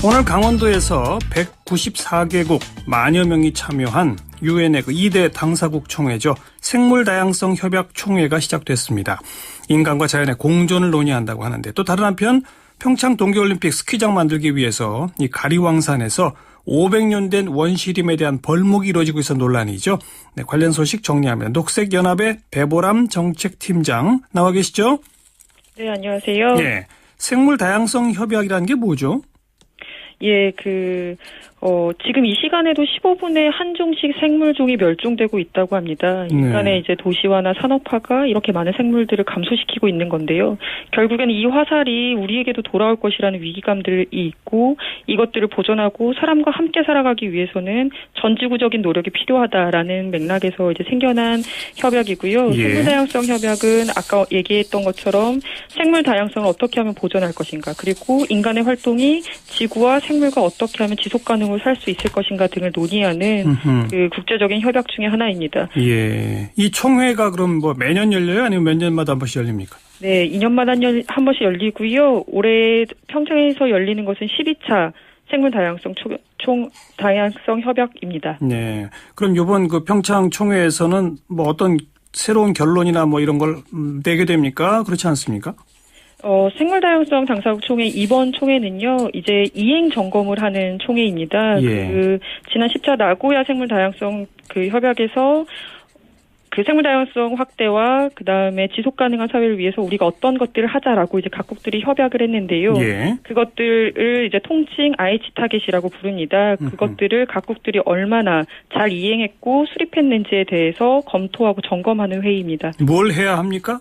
오늘 강원도에서 194개국 만여 명이 참여한 유엔의 2대 당사국 총회죠. 생물다양성 협약 총회가 시작됐습니다. 인간과 자연의 공존을 논의한다고 하는데 또 다른 한편 평창 동계올림픽 스키장 만들기 위해서 이 가리왕산에서 500년 된 원시림에 대한 벌목이 이루어지고 있어 논란이죠. 네, 관련 소식 정리합니다. 녹색연합의 배보람 정책팀장 나와 계시죠? 네, 안녕하세요. 네, 생물다양성 협약이라는 게 뭐죠? 예, 지금 이 시간에도 15분에 한 종씩 생물종이 멸종되고 있다고 합니다. 인간의 이제 도시화나 산업화가 이렇게 많은 생물들을 감소시키고 있는 건데요. 결국에는 이 화살이 우리에게도 돌아올 것이라는 위기감들이 있고 이것들을 보존하고 사람과 함께 살아가기 위해서는 전지구적인 노력이 필요하다라는 맥락에서 이제 생겨난 협약이고요. 예. 생물다양성 협약은 아까 얘기했던 것처럼 생물 다양성을 어떻게 하면 보존할 것인가, 그리고 인간의 활동이 지구와 생물과 어떻게 하면 지속 가능으로 살 수 있을 것인가 등을 논의하는 그 국제적인 협약 중에 하나입니다. 예. 이 총회가 그럼 뭐 매년 열려요? 아니면 몇 년마다 한 번씩 열립니까? 네, 2년마다 한 번씩 열리고요. 올해 평창에서 열리는 것은 12차 생물 다양성 다양성 협약입니다. 네. 그럼 이번 그 평창 총회에서는 뭐 어떤 새로운 결론이나 뭐 이런 걸 내게 됩니까? 그렇지 않습니까? 생물다양성 당사국 총회 이번 총회는요, 이제 이행 점검을 하는 총회입니다. 예. 지난 10차 나고야 생물다양성 협약에서 생물다양성 확대와 그다음에 지속 가능한 사회를 위해서 우리가 어떤 것들을 하자라고 이제 각국들이 협약을 했는데요. 예. 그것들을 이제 통칭 IH 타겟이라고 부릅니다. 그것들을 각국들이 얼마나 잘 이행했고 수립했는지에 대해서 검토하고 점검하는 회의입니다. 뭘 해야 합니까?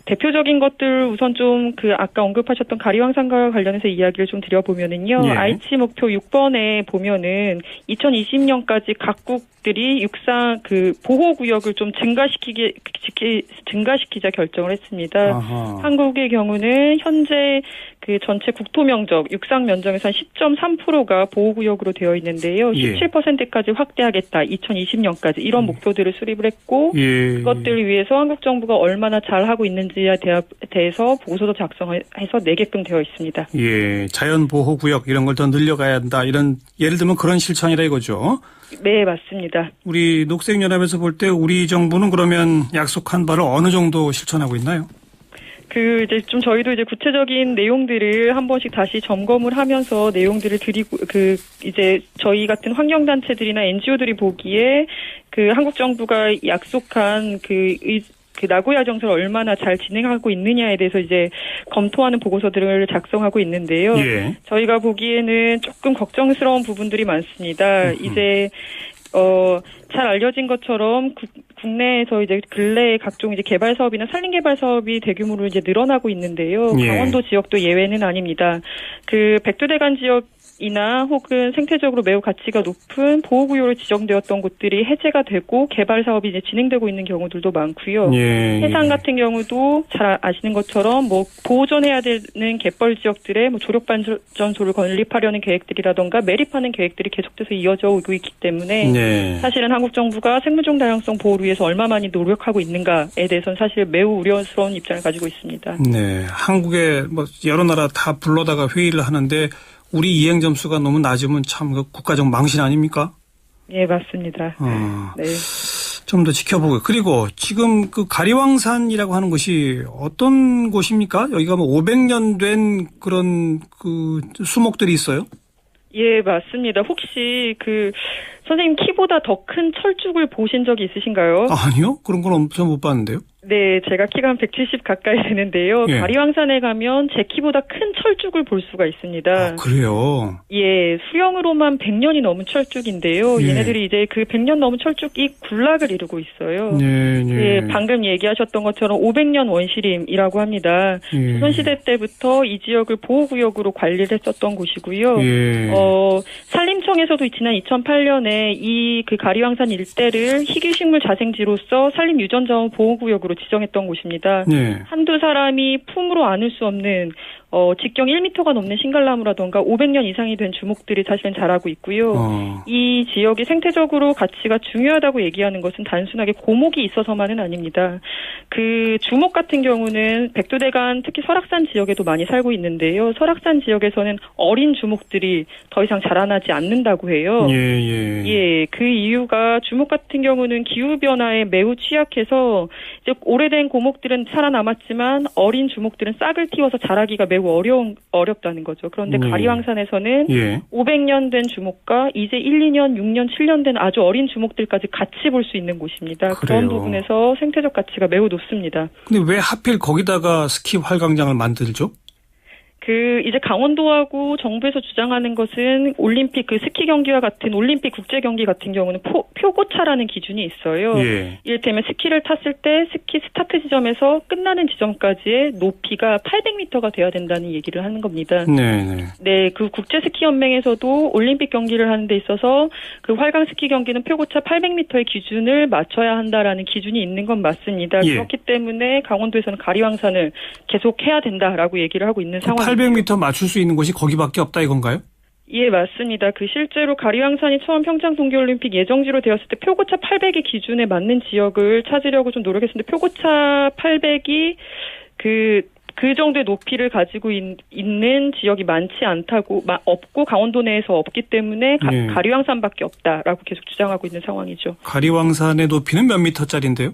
대표적인 것들 우선 좀 아까 언급하셨던 가리왕산과 관련해서 이야기를 좀 드려보면은요. 예. IH 목표 6번에 보면은 2020년까지 각국들이 육상 보호구역을 좀 증가시키자 결정을 했습니다. 아하. 한국의 경우는 현재 전체 국토 면적, 육상 면적에서 한 10.3%가 보호구역으로 되어 있는데요. 17%까지 확대하겠다. 2020년까지 이런 목표들을 수립을 했고 그것들을 위해서 한국 정부가 얼마나 잘하고 있는지에 대해서 보고서도 작성해서 내게끔 되어 있습니다. 예, 자연보호구역 이런 걸 더 늘려가야 한다. 이런 예를 들면 그런 실천이라 이거죠. 네, 맞습니다. 우리 녹색연합에서 볼 때 우리 정부는 그러면 약속한 바를 어느 정도 실천하고 있나요? 이제 좀 저희도 이제 구체적인 내용들을 한 번씩 다시 점검을 하면서 내용들을 드리고, 이제 저희 같은 환경단체들이나 NGO들이 보기에 한국 정부가 약속한 나고야 정서를 얼마나 잘 진행하고 있느냐에 대해서 이제 검토하는 보고서들을 작성하고 있는데요. 예. 저희가 보기에는 조금 걱정스러운 부분들이 많습니다. 이제 잘 알려진 것처럼 국내에서 이제 근래에 각종 이제 개발 사업이나 산림 개발 사업이 대규모로 이제 늘어나고 있는데요. 예. 강원도 지역도 예외는 아닙니다. 백두대간 지역이나 혹은 생태적으로 매우 가치가 높은 보호구역으로 지정되었던 곳들이 해제가 되고 개발 사업이 이제 진행되고 있는 경우들도 많고요. 예. 해상 같은 경우도 잘 아시는 것처럼 보존해야 되는 갯벌 지역들의 조력발전소를 건립하려는 계획들이라던가 매립하는 계획들이 계속돼서 이어져 오고 있기 때문에 사실은 한국 정부가 생물종 다양성 보호를 위해서 얼마 많이 노력하고 있는가에 대해서는 사실 매우 우려스러운 입장을 가지고 있습니다. 네, 한국의 여러 나라 다 불러다가 회의를 하는데 우리 이행 점수가 너무 낮으면 참 국가적 망신 아닙니까? 예, 맞습니다. 네. 좀 더 지켜보고. 그리고 지금 가리왕산이라고 하는 것이 어떤 곳입니까? 여기가 500년 된 그런 수목들이 있어요? 예, 맞습니다. 혹시 선생님 키보다 더 큰 철쭉을 보신 적이 있으신가요? 아니요. 그런 건 엄청 못 봤는데요. 네, 제가 키가 한 170 가까이 되는데요. 예. 가리왕산에 가면 제 키보다 큰 철쭉을 볼 수가 있습니다. 아, 그래요? 예, 수령으로만 100년이 넘은 철쭉인데요. 예. 얘네들이 이제 100년 넘은 철쭉이 군락을 이루고 있어요. 예, 방금 얘기하셨던 것처럼 500년 원시림이라고 합니다. 조선시대 때부터 이 지역을 보호구역으로 관리를 했었던 곳이고요. 산림청에서도 지난 2008년에 이 가리왕산 일대를 희귀식물 자생지로서 산림유전자원 보호구역으로 지정했던 곳입니다. 한두 사람이 품으로 안을 수 없는 직경 1m가 넘는 신갈나무라던가 500년 이상이 된 주목들이 사실은 자라고 있고요. 이 지역이 생태적으로 가치가 중요하다고 얘기하는 것은 단순하게 고목이 있어서만은 아닙니다. 그 주목 같은 경우는 백두대간 특히 설악산 지역에도 많이 살고 있는데요. 설악산 지역에서는 어린 주목들이 더 이상 자라나지 않는다고 해요. 예, 그 이유가 주목 같은 경우는 기후변화에 매우 취약해서 이제 오래된 고목들은 살아남았지만 어린 주목들은 싹을 틔워서 자라기가 매우 어렵다는 거죠. 그런데 가리왕산에서는 500년 된 주목과 이제 1, 2년, 6년, 7년 된 아주 어린 주목들까지 같이 볼 수 있는 곳입니다. 그런 부분에서 생태적 가치가 매우 높습니다. 근데 왜 하필 거기다가 스키 활강장을 만들죠? 이제 강원도하고 정부에서 주장하는 것은 올림픽 스키 경기와 같은 올림픽 국제 경기 같은 경우는 표고차라는 기준이 있어요. 이를테면 스키를 탔을 때 스키 스타트 지점에서 끝나는 지점까지의 높이가 800m가 돼야 된다는 얘기를 하는 겁니다. 네, 그 국제 스키 연맹에서도 올림픽 경기를 하는 데 있어서 그 활강 스키 경기는 표고차 800m의 기준을 맞춰야 한다라는 기준이 있는 건 맞습니다. 그렇기 때문에 강원도에서는 가리왕산을 계속 해야 된다라고 얘기를 하고 있는 상황입니다. 800m 맞출 수 있는 곳이 거기밖에 없다 이건가요? 예, 맞습니다. 실제로 가리왕산이 처음 평창 동계올림픽 예정지로 되었을 때 표고차 800이 기준에 맞는 지역을 찾으려고 좀 노력했는데 표고차 800이 그 정도의 높이를 가지고 있는 지역이 많지 없고 강원도 내에서 없기 때문에 가리왕산밖에 없다라고 계속 주장하고 있는 상황이죠. 가리왕산의 높이는 몇 미터짜리인데요?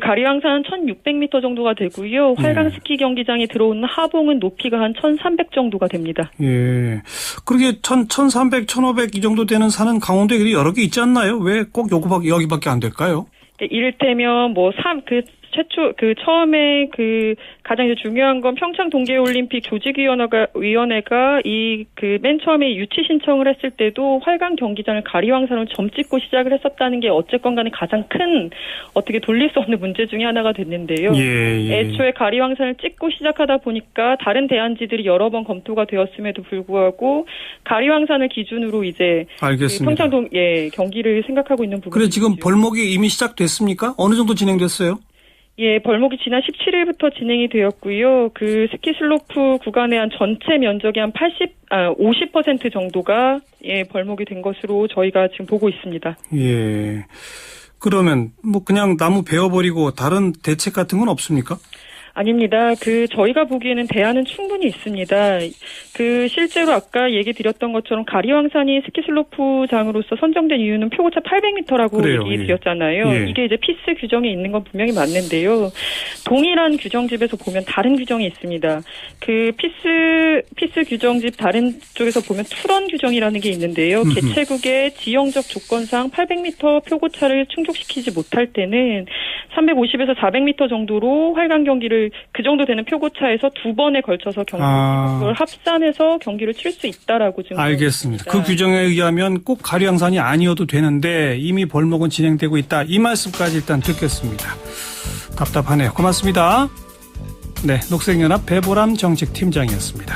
가리왕산은 1600m 정도가 되고요. 활강 스키 경기장에 들어오는 하봉은 높이가 한 1300 정도가 됩니다. 예. 그러게 1300, 1500 이 정도 되는 산은 강원도에 여러 개 있지 않나요? 왜 꼭 여기밖에 안 될까요? 이를테면 처음에 가장 이제 중요한 건 평창 동계올림픽 조직위원회가 맨 처음에 유치 신청을 했을 때도 활강 경기장을 가리왕산으로 점찍고 시작을 했었다는 게 어쨌건 간에 가장 큰 어떻게 돌릴 수 없는 문제 중에 하나가 됐는데요. 애초에 가리왕산을 찍고 시작하다 보니까 다른 대안지들이 여러 번 검토가 되었음에도 불구하고 가리왕산을 기준으로 이제 알겠습니다. 평창 경기를 생각하고 있는 부분. 그래 지금 벌목이 이미 시작됐습니까? 어느 정도 진행됐어요? 예, 벌목이 지난 17일부터 진행이 되었고요. 스키 슬로프 구간의 전체 면적의 50% 정도가 벌목이 된 것으로 저희가 지금 보고 있습니다. 예. 그러면 그냥 나무 베어버리고 다른 대책 같은 건 없습니까? 아닙니다. 저희가 보기에는 대안은 충분히 있습니다. 실제로 아까 얘기 드렸던 것처럼 가리왕산이 스키슬로프장으로서 선정된 이유는 표고차 800m라고 얘기 드렸잖아요. 이게 이제 피스 규정에 있는 건 분명히 맞는데요. 동일한 규정집에서 보면 다른 규정이 있습니다. 피스 규정집 다른 쪽에서 보면 투런 규정이라는 게 있는데요. 개최국의 지형적 조건상 800m 표고차를 충족시키지 못할 때는 350에서 400m 정도로 활강 경기를 그 정도 되는 표고차에서 2번에 걸쳐서 그걸 합산해서 경기를 칠 수 있다라고 지금. 알겠습니다. 그 규정에 의하면 꼭 가리왕산이 아니어도 되는데 이미 벌목은 진행되고 있다. 이 말씀까지 일단 듣겠습니다. 답답하네요. 고맙습니다. 네, 녹색연합 배보람 정책팀장이었습니다.